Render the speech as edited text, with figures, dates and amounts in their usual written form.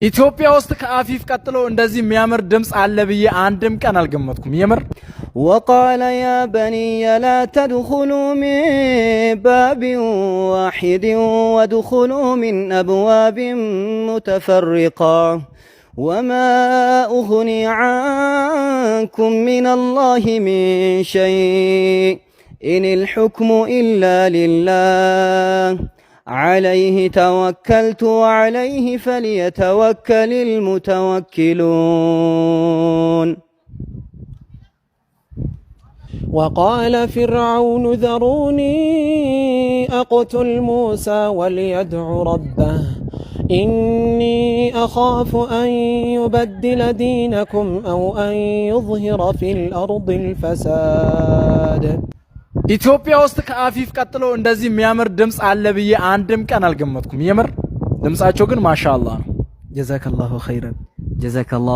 ኢትዮጵያ ውስጥ ከአፊፍ ቀጥሎ እንደዚህ የሚያምር ድምጽ አለ ብዬ አንድም ቀን አልገመትኩም። የምር وقال يا بني لا تدخلوا من باب واحد وادخلوا من أبواب متفرقة وما أغني عنكم من الله من شيء إن الحكم إلا لله عليه توكلت وعليه فليتوكل المتوكلون. وقال فرعون ذروني أقتل موسى وليدع ربه إني أخاف أن يبدل دينكم أو أن يظهر في الأرض الفساد. ኢትዮጵያ ውስጥ ከአፊፍ ቀጥሎ እንደዚህ የሚያምር ድምጽ አለ ብዬ አንድም ቀን አልገመትኩም። የምር ድምጻቸው ግን ማሻአላህ ነው። ጀዛከላሁ ኸይረን ጀዛከላሁ